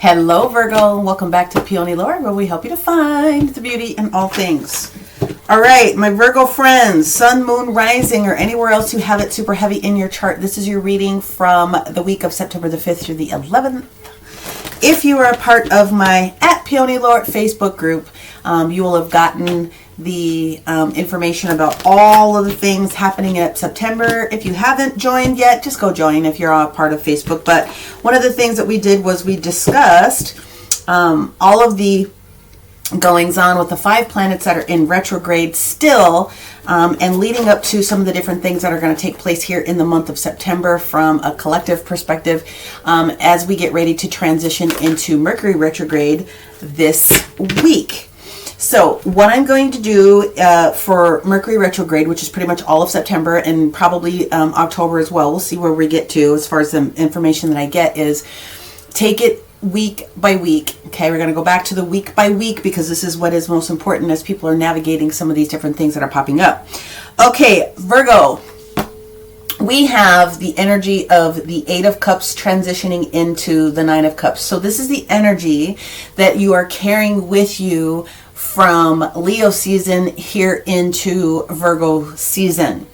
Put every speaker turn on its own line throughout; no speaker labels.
Hello Virgo, welcome back to Peony Lore, where we help you to find the beauty in all things. All right, my Virgo friends, Sun, Moon, Rising, or anywhere else you have it super heavy in your chart, this is your reading from the week of September the 5th through the 11th. If you are a part of my Peony Lore Facebook group, you will have gotten the information about all of the things happening in September. If you haven't joined yet, just go join if you're a part of Facebook. But one of the things that we did was we discussed all of the goings on with the 5 planets that are in retrograde still, and leading up to some of the different things that are going to take place here in the month of September from a collective perspective, as we get ready to transition into Mercury retrograde this week. So what I'm going to do for Mercury retrograde, which is pretty much all of September and probably October as well, we'll see where we get to as far as the information that I get, is take it week by week. Okay, we're going to go back to the week by week because this is what is most important as people are navigating some of these different things that are popping up. Okay, Virgo, we have the energy of the 8 of Cups transitioning into the 9 of Cups. So this is the energy that you are carrying with you from Leo season here into Virgo season.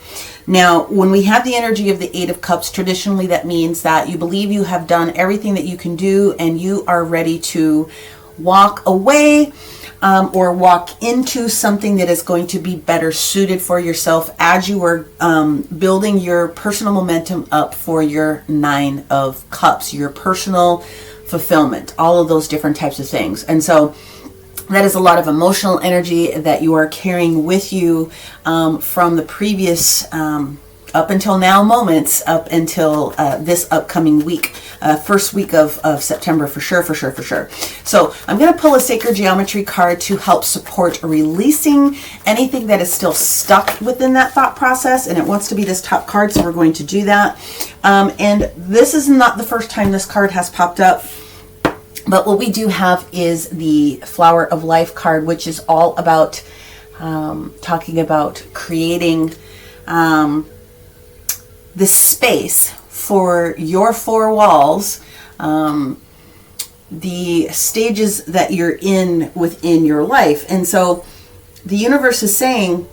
Now, when we have the energy of the 8 of Cups, traditionally that means that you believe you have done everything that you can do and you are ready to walk away or walk into something that is going to be better suited for yourself as you are building your personal momentum up for your 9 of Cups, your personal fulfillment, all of those different types of things. And so that is a lot of emotional energy that you are carrying with you from the previous up until now moments, up until this upcoming week, first week of September, for sure. So I'm going to pull a sacred geometry card to help support releasing anything that is still stuck within that thought process, and it wants to be this top card, so we're going to do that. And this is not the first time this card has popped up. But what we do have is the Flower of Life card, which is all about talking about creating this space for your 4 walls, the stages that you're in within your life. And so the universe is saying,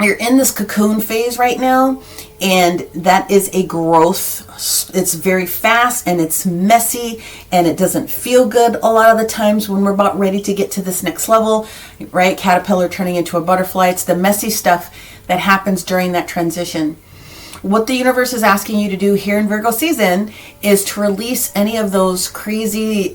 you're in this cocoon phase right now, and that is a growth. It's very fast and it's messy and it doesn't feel good a lot of the times when we're about ready to get to this next level, right? Caterpillar turning into a butterfly. It's the messy stuff that happens during that transition. What the universe is asking you to do here in Virgo season is to release any of those crazy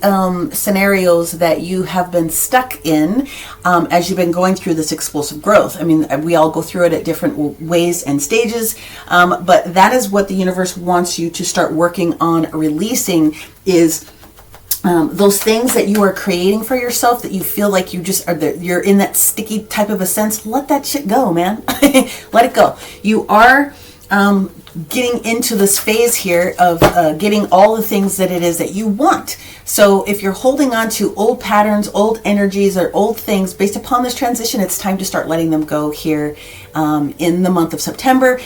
scenarios that you have been stuck in as you've been going through this explosive growth. I mean, we all go through it at different ways and stages, but that is what the universe wants you to start working on releasing, is those things that you are creating for yourself that you feel like you just are you're in that sticky type of a sense. Let that shit go, man. Let it go. You are getting into this phase here of getting all the things that it is that you want. So if you're holding on to old patterns, old energies, or old things based upon this transition, it's time to start letting them go here in the month of September.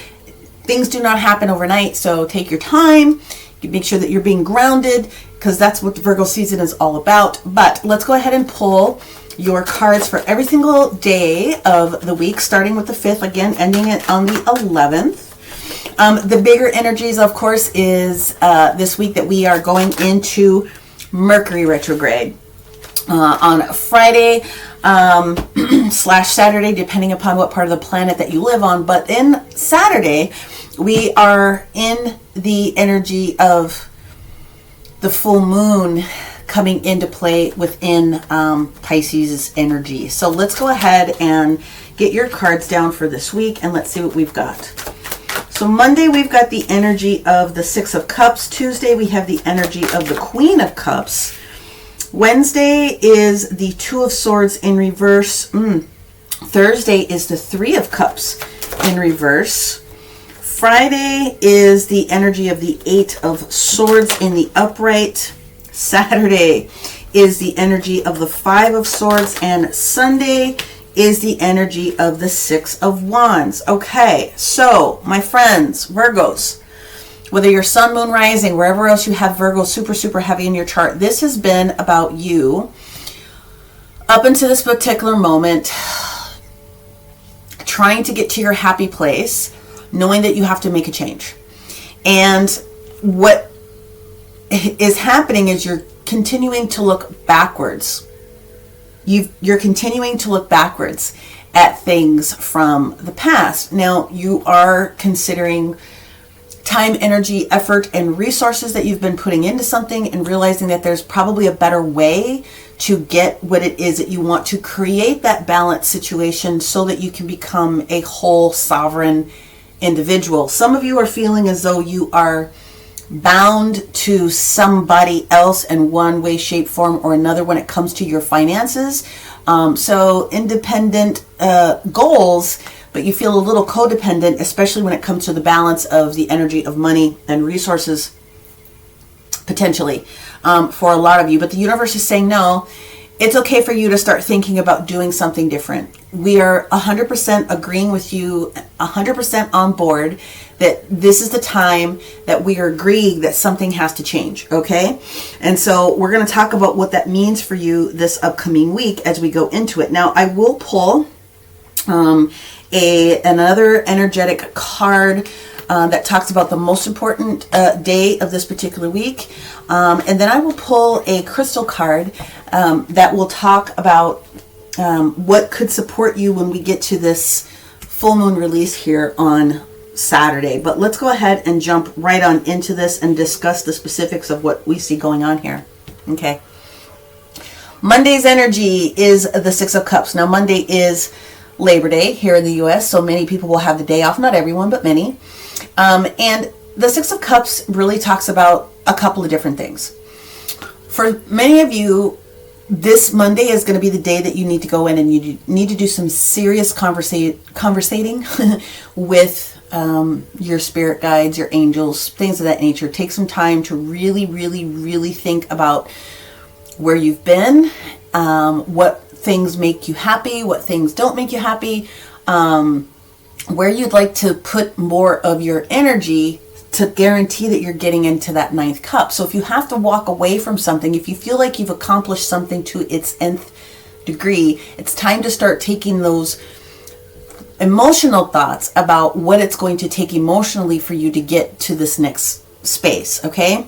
Things do not happen overnight, so take your time. Make sure that you're being grounded, because that's what the Virgo season is all about. But let's go ahead and pull your cards for every single day of the week, starting with the 5th, again, ending it on the 11th. The bigger energies, of course, is this week that we are going into Mercury retrograde on Friday / Saturday, depending upon what part of the planet that you live on. But in Saturday, we are in the energy of the full moon coming into play within Pisces energy. So let's go ahead and get your cards down for this week, and let's see what we've got. So Monday, we've got the energy of the 6 of Cups. Tuesday, we have the energy of the Queen of Cups. Wednesday is the 2 of Swords in reverse. Thursday is the 3 of Cups in reverse. Friday is the energy of the 8 of Swords in the upright. Saturday is the energy of the 5 of Swords. And Sunday is the energy of the 6 of Wands. Okay, so my friends, Virgos, whether you're sun, moon, rising, wherever else you have Virgo super, super heavy in your chart, this has been about you up until this particular moment, trying to get to your happy place, knowing that you have to make a change. And what is happening is you're continuing to look backwards. You're continuing to look backwards at things from the past. Now, you are considering time, energy, effort, and resources that you've been putting into something and realizing that there's probably a better way to get what it is that you want, to create that balanced situation so that you can become a whole sovereign individual. Some of you are feeling as though you are bound to somebody else in one way, shape, form, or another when it comes to your finances. So independent goals, but you feel a little codependent, especially when it comes to the balance of the energy of money and resources, potentially, for a lot of you. But the universe is saying, no, it's okay for you to start thinking about doing something different. We are 100% agreeing with you, 100% on board that this is the time that we are agreeing that something has to change, okay? And so we're going to talk about what that means for you this upcoming week as we go into it. Now, I will pull another energetic card that talks about the most important day of this particular week. And then I will pull a crystal card that will talk about what could support you when we get to this full moon release here on Saturday. But let's go ahead and jump right on into this and discuss the specifics of what we see going on here. Okay. Monday's energy is the Six of Cups. Now, Monday is Labor Day here in the US, so many people will have the day off. Not everyone, but many. And the Six of Cups really talks about a couple of different things. For many of you, this Monday is going to be the day that you need to go in and you need to do some serious conversating with your spirit guides, your angels, things of that nature. Take some time to really, really, really think about where you've been, what things make you happy, what things don't make you happy, where you'd like to put more of your energy to guarantee that you're getting into that ninth cup. So if you have to walk away from something, if you feel like you've accomplished something to its nth degree, it's time to start taking those emotional thoughts about what it's going to take emotionally for you to get to this next space, okay?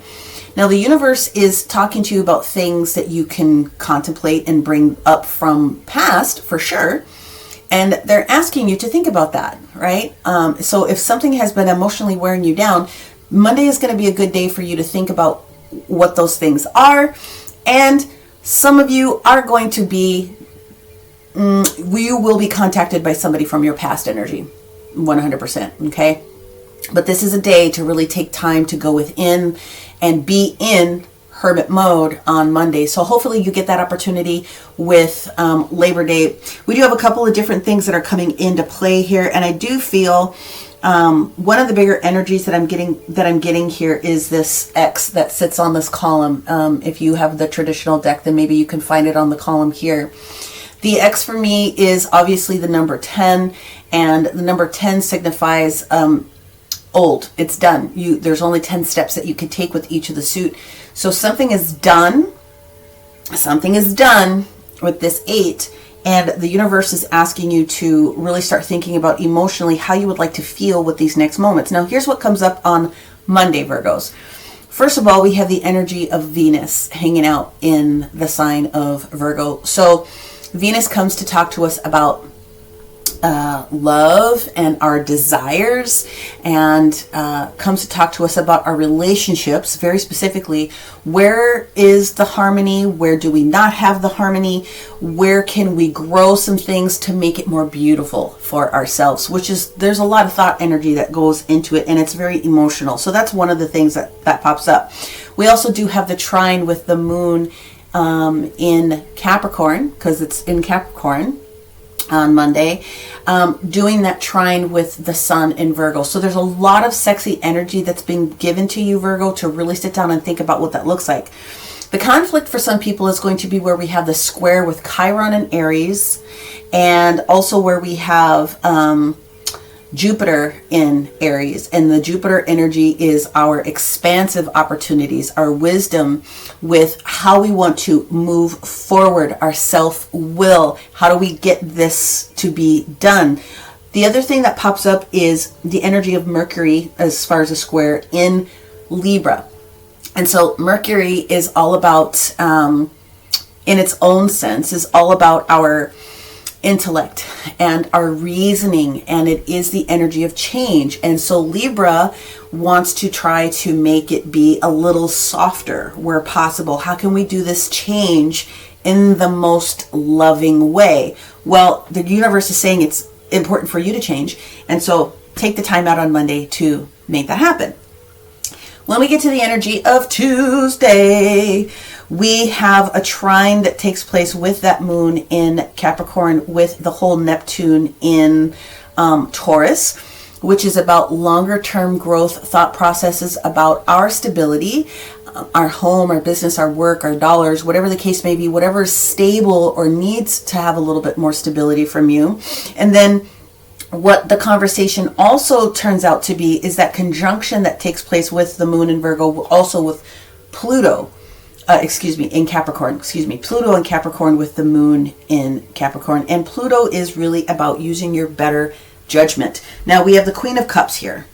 Now, the universe is talking to you about things that you can contemplate and bring up from past, for sure. And they're asking you to think about that, right? So if something has been emotionally wearing you down, Monday is going to be a good day for you to think about what those things are. And some of you are going to be, you will be contacted by somebody from your past energy, 100%, okay? But this is a day to really take time to go within and be in hermit mode on Monday. So hopefully you get that opportunity with Labor Day. We do have a couple of different things that are coming into play here, and I do feel one of the bigger energies that I'm getting here is this X that sits on this column. If you have the traditional deck, then maybe you can find it on the column here. The X for me is obviously the number 10, and the number 10 signifies old. It's done. There's only 10 steps that you can take with each of the suit. So something is done. Something is done with this 8, and the universe is asking you to really start thinking about emotionally how you would like to feel with these next moments. Now, here's what comes up on Monday, Virgos. First of all, we have the energy of Venus hanging out in the sign of Virgo. So Venus comes to talk to us about love and our desires, and comes to talk to us about our relationships, very specifically. Where is the harmony? Where do we not have the harmony? Where can we grow some things to make it more beautiful for ourselves? There's a lot of thought energy that goes into it, and it's very emotional. So that's one of the things that pops up. We also do have the trine with the moon in Capricorn, because it's in Capricorn on Monday, doing that trine with the sun in Virgo. So there's a lot of sexy energy that's being given to you, Virgo, to really sit down and think about what that looks like. The conflict for some people is going to be where we have the square with Chiron and Aries, and also where we have Jupiter in Aries, and the Jupiter energy is our expansive opportunities, our wisdom with how we want to move forward, our self-will. How do we get this to be done? The other thing that pops up is the energy of Mercury as far as a square in Libra. And so Mercury is all about, in its own sense, is all about our intellect and our reasoning, and it is the energy of change. And so Libra wants to try to make it be a little softer where possible. How can we do this change in the most loving way? Well, the universe is saying it's important for you to change, and so take the time out on Monday to make that happen. When we get to the energy of Tuesday, we have a trine that takes place with that moon in Capricorn with the whole Neptune in Taurus, which is about longer term growth thought processes about our stability, our home, our business, our work, our dollars, whatever the case may be, whatever is stable or needs to have a little bit more stability from you. And then what the conversation also turns out to be is that conjunction that takes place with the moon in Virgo, also with Pluto, in Capricorn, Pluto in Capricorn with the moon in Capricorn. And Pluto is really about using your better judgment. Now we have the Queen of Cups here.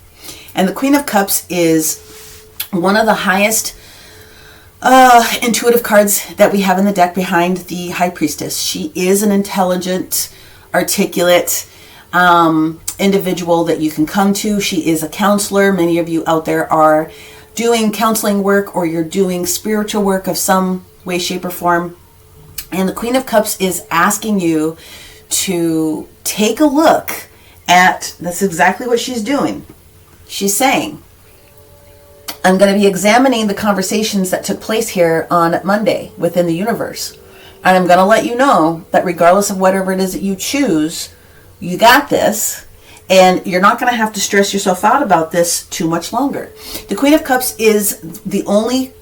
And the Queen of Cups is one of the highest intuitive cards that we have in the deck behind the High Priestess. She is an intelligent, articulate individual that you can come to. She is a counselor. Many of you out there are doing counseling work, or you're doing spiritual work of some way, shape, or form. And the Queen of Cups is asking you to take a look at, that's exactly what she's doing. She's saying, I'm going to be examining the conversations that took place here on Monday within the universe. And I'm going to let you know that regardless of whatever it is that you choose, you got this. And you're not going to have to stress yourself out about this too much longer. The Queen of Cups is the only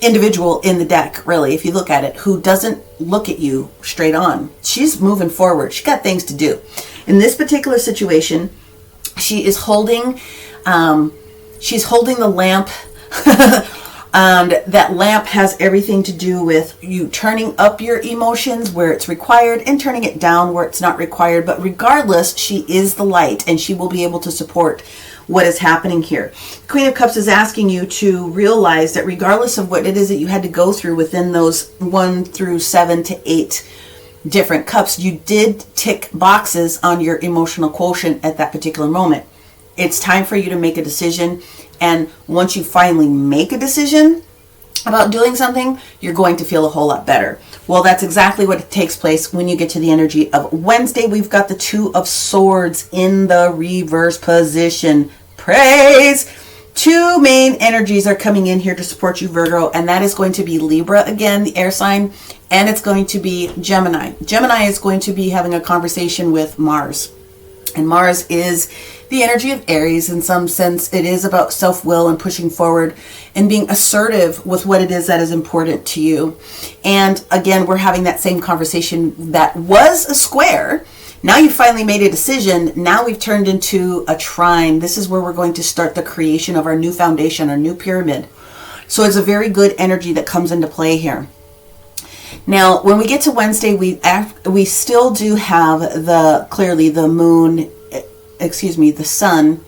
individual in the deck, really, if you look at it, who doesn't look at you straight on. She's moving forward. She's got things to do. In this particular situation, she is holding, the lamp. And that lamp has everything to do with you turning up your emotions where it's required and turning it down where it's not required. But regardless, she is the light, and she will be able to support what is happening here. Queen of Cups is asking you to realize that regardless of what it is that you had to go through within those 1 through 7 to 8 different cups, you did tick boxes on your emotional quotient at that particular moment. It's time for you to make a decision. And once you finally make a decision about doing something, you're going to feel a whole lot better. Well, that's exactly what takes place when you get to the energy of Wednesday. We've got the Two of Swords in the reverse position. Praise! Two main energies are coming in here to support you, Virgo, and that is going to be Libra again, the air sign, and it's going to be Gemini. Gemini is going to be having a conversation with Mars. And Mars is the energy of Aries. In some sense, it is about self-will and pushing forward and being assertive with what it is that is important to you. And again, we're having that same conversation that was a square. Now you finally made a decision. Now we've turned into a trine. This is where we're going to start the creation of our new foundation, our new pyramid. So it's a very good energy that comes into play here. Now, when we get to Wednesday, we still do have the sun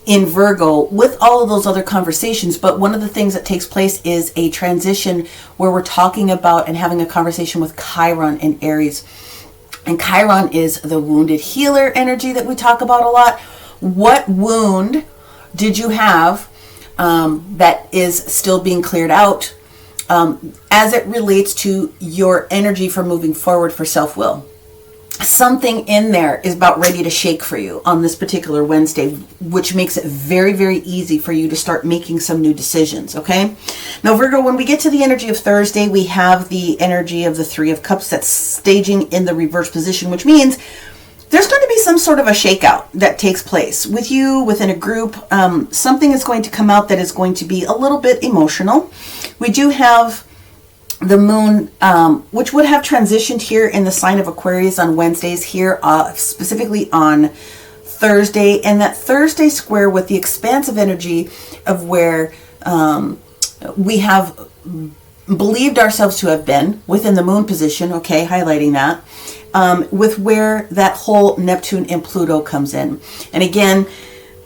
in Virgo with all of those other conversations. But one of the things that takes place is a transition where we're talking about and having a conversation with Chiron in Aries. And Chiron is the wounded healer energy that we talk about a lot. What wound did you have that is still being cleared out as it relates to your energy for moving forward for self-will? Something in there is about ready to shake for you on this particular Wednesday, which makes it very, very easy for you to start making some new decisions, okay? Now, Virgo, when we get to the energy of Thursday, we have the energy of the Three of Cups that's staging in the reverse position, which means there's going to be some sort of a shakeout that takes place with you within a group. Something is going to come out that is going to be a little bit emotional. We do have the moon, which would have transitioned here in the sign of Aquarius on Wednesdays here, specifically on Thursday, and that Thursday square with the expansive energy of where we have believed ourselves to have been within the moon position, okay, highlighting that, with where that whole Neptune and Pluto comes in. And again,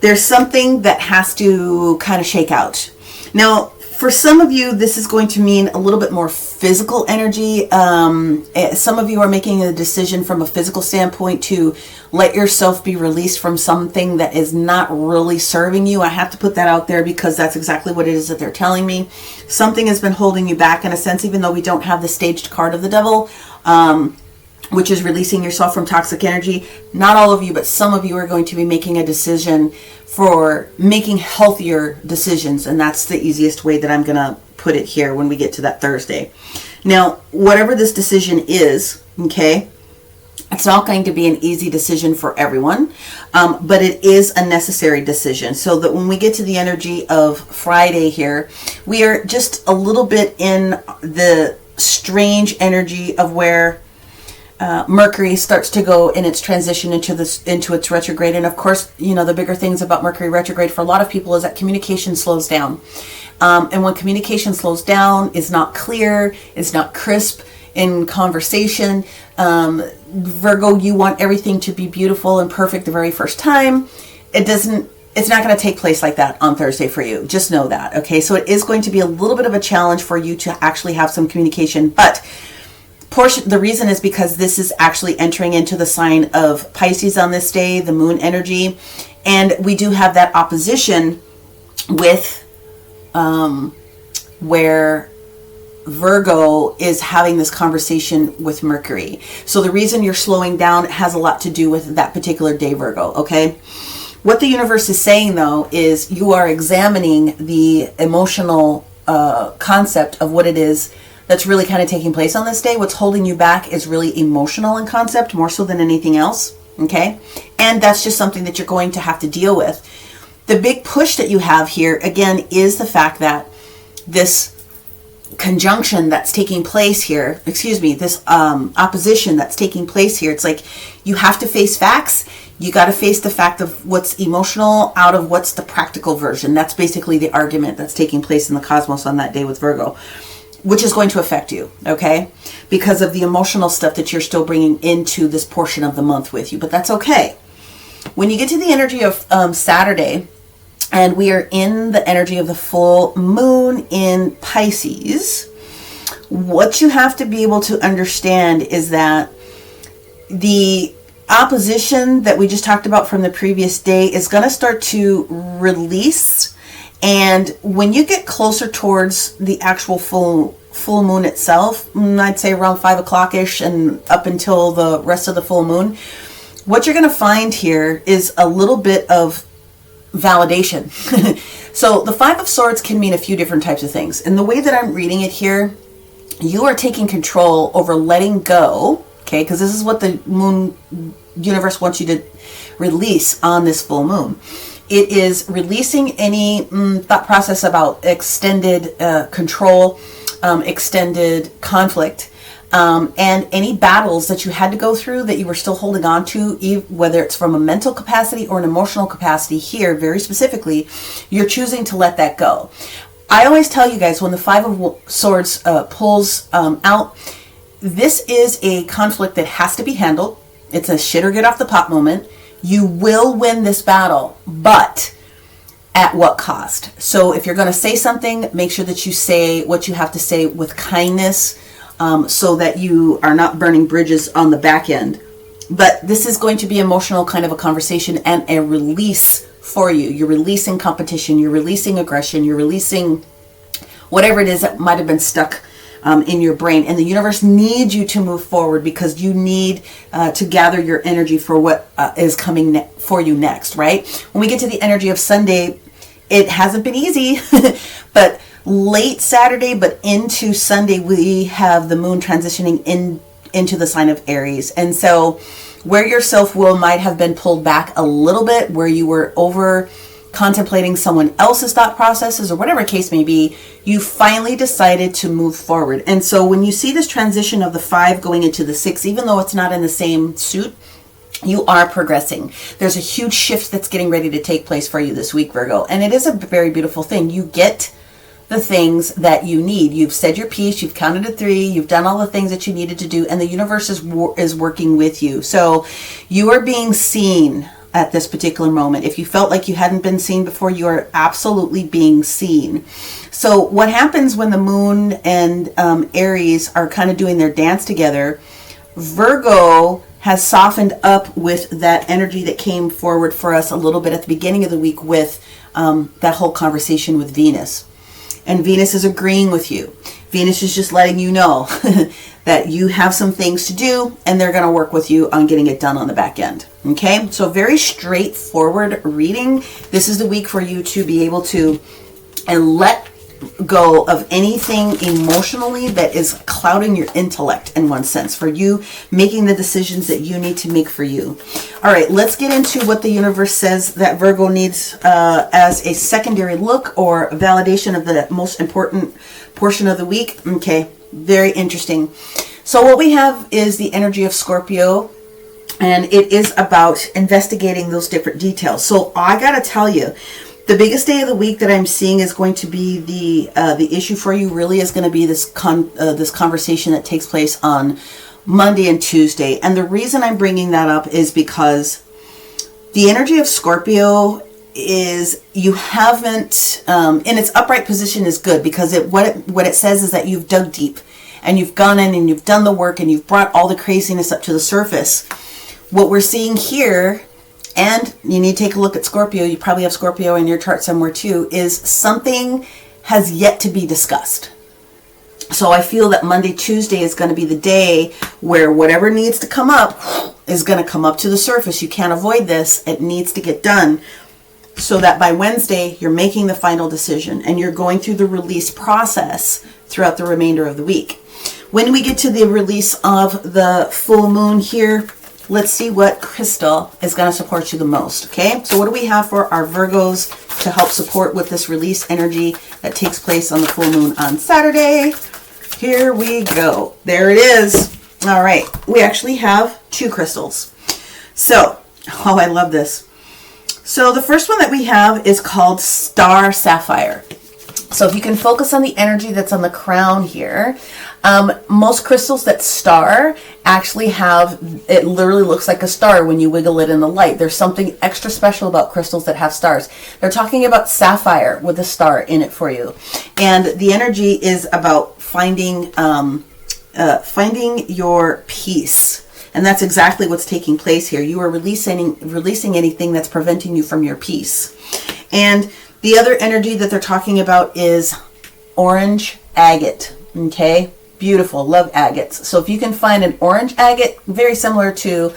there's something that has to kind of shake out. Now, for some of you, this is going to mean a little bit more physical energy. Some of you are making a decision from a physical standpoint to let yourself be released from something that is not really serving you. I have to put that out there because that's exactly what it is that they're telling me. Something has been holding you back in a sense, even though we don't have the staged card of the devil, which is releasing yourself from toxic energy. Not all of you, but some of you are going to be making a decision for making healthier decisions. And that's the easiest way that I'm going to put it here when we get to that Thursday. Now, whatever this decision is, okay, it's not going to be an easy decision for everyone, but it is a necessary decision. So that when we get to the energy of Friday here, we are just a little bit in the strange energy of where Mercury starts to go in its transition into its retrograde. And of course, you know, the bigger things about Mercury retrograde for a lot of people is that communication slows down. And when communication slows down, is not clear, is not crisp in conversation. Virgo, you want everything to be beautiful and perfect the very first time. It's not going to take place like that on Thursday for you. Just know that. Okay. So it is going to be a little bit of a challenge for you to actually have some communication, but the reason is because this is actually entering into the sign of Pisces on this day, the moon energy. And we do have that opposition with where Virgo is having this conversation with Mercury. So the reason you're slowing down has a lot to do with that particular day, Virgo, okay? What the universe is saying, though, is you are examining the emotional concept of what it is that's really kind of taking place on this day. What's holding you back is really emotional in concept, more so than anything else, okay? And that's just something that you're going to have to deal with. The big push that you have here, again, is the fact that this conjunction that's taking place here, this opposition that's taking place here, it's like you have to face facts. You got to face the fact of what's emotional out of what's the practical version. That's basically the argument that's taking place in the cosmos on that day with Virgo, which is going to affect you, okay? Because of the emotional stuff that you're still bringing into this portion of the month with you, but that's okay. When you get to the energy of Saturday, and we are in the energy of the full moon in Pisces, what you have to be able to understand is that the opposition that we just talked about from the previous day is going to start to release. And when you get closer towards the actual full moon itself, I'd say around 5 o'clock-ish and up until the rest of the full moon, what you're going to find here is a little bit of validation. So the Five of Swords can mean a few different types of things. And the way that I'm reading it here, you are taking control over letting go, okay? Because this is what the moon universe wants you to release on this full moon. It is releasing any thought process about extended control, extended conflict, and any battles that you had to go through that you were still holding on to, whether it's from a mental capacity or an emotional capacity here, very specifically, you're choosing to let that go. I always tell you guys, when the Five of Swords pulls out, this is a conflict that has to be handled. It's a shit or get off the pot moment. You will win this battle, but at what cost? So if you're going to say something, make sure that you say what you have to say with kindness, so that you are not burning bridges on the back end. But this is going to be emotional kind of a conversation and a release for you. You're releasing competition, you're releasing aggression, you're releasing whatever it is that might have been stuck in your brain. And the universe needs you to move forward because you need to gather your energy for what is coming for you next, right? When we get to the energy of Sunday, it hasn't been easy, but late Saturday, but into Sunday, we have the moon transitioning into the sign of Aries. And so where your self-will might have been pulled back a little bit, where you were over contemplating someone else's thought processes or whatever case may be, you finally decided to move forward. And so when you see this transition of the 5 going into the 6, even though it's not in the same suit, You are progressing. There's a huge shift that's getting ready to take place for you this week, Virgo. And it is a very beautiful thing. You get the things that you need. You've said your piece. You've counted to 3. You've done all the things that you needed to do. And the universe is working with you. So you are being seen at this particular moment. If you felt like you hadn't been seen before, you are absolutely being seen. So what happens when the moon and Aries are kind of doing their dance together, Virgo has softened up with that energy that came forward for us a little bit at the beginning of the week with that whole conversation with Venus. And Venus is agreeing with you. Venus is just letting you know that you have some things to do and they're going to work with you on getting it done on the back end. Okay, so very straightforward reading. This is the week for you to be able to let go of anything emotionally that is clouding your intellect in one sense, for you making the decisions that you need to make for you. All right, let's get into what the universe says that Virgo needs as a secondary look or validation of the most important portion of the week. Okay, very interesting. So what we have is the energy of Scorpio, and it is about investigating those different details. So I gotta tell you, the biggest day of the week that I'm seeing is going to be the issue for you really is going to be this conversation that takes place on Monday and Tuesday. And the reason I'm bringing that up is because the energy of Scorpio is you haven't, in its upright position is good because what it says is that you've dug deep and you've gone in and you've done the work and you've brought all the craziness up to the surface. What we're seeing here, and you need to take a look at Scorpio, you probably have Scorpio in your chart somewhere too, is something has yet to be discussed. So I feel that Monday, Tuesday is going to be the day where whatever needs to come up is going to come up to the surface. You can't avoid this. It needs to get done so that by Wednesday, you're making the final decision and you're going through the release process throughout the remainder of the week. When we get to the release of the full moon here, let's see what crystal is going to support you the most, okay? So what do we have for our Virgos to help support with this release energy that takes place on the full moon on Saturday? Here we go. There it is. All right. We actually have 2 crystals. So, oh, I love this. So the first one that we have is called Star Sapphire. So if you can focus on the energy that's on the crown here, most crystals that star actually have, it literally looks like a star when you wiggle it in the light. There's something extra special about crystals that have stars. They're talking about sapphire with a star in it for you. And the energy is about finding your peace. And that's exactly what's taking place here. You are releasing anything that's preventing you from your peace. And the other energy that they're talking about is orange agate. Okay, beautiful. Love agates. So if you can find an orange agate, very similar to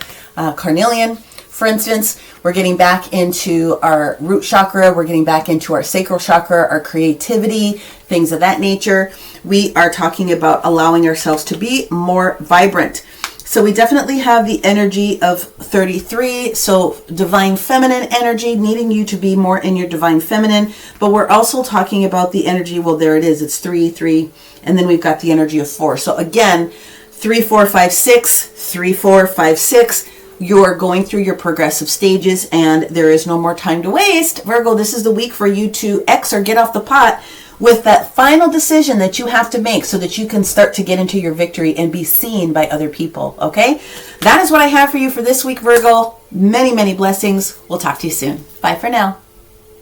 carnelian, for instance, we're getting back into our root chakra. We're getting back into our sacral chakra, our creativity, things of that nature. We are talking about allowing ourselves to be more vibrant. So we definitely have the energy of 33, so divine feminine energy, needing you to be more in your divine feminine. But we're also talking about the energy, well, there it is, it's 3, 3, and then we've got the energy of 4. So again, 3, 4, 5, 6, 3, 4, 5, 6. You're going through your progressive stages and there is no more time to waste. Virgo, this is the week for you to X or get off the pot with that final decision that you have to make so that you can start to get into your victory and be seen by other people, okay? That is what I have for you for this week, Virgo. Many, many blessings. We'll talk to you soon. Bye for now.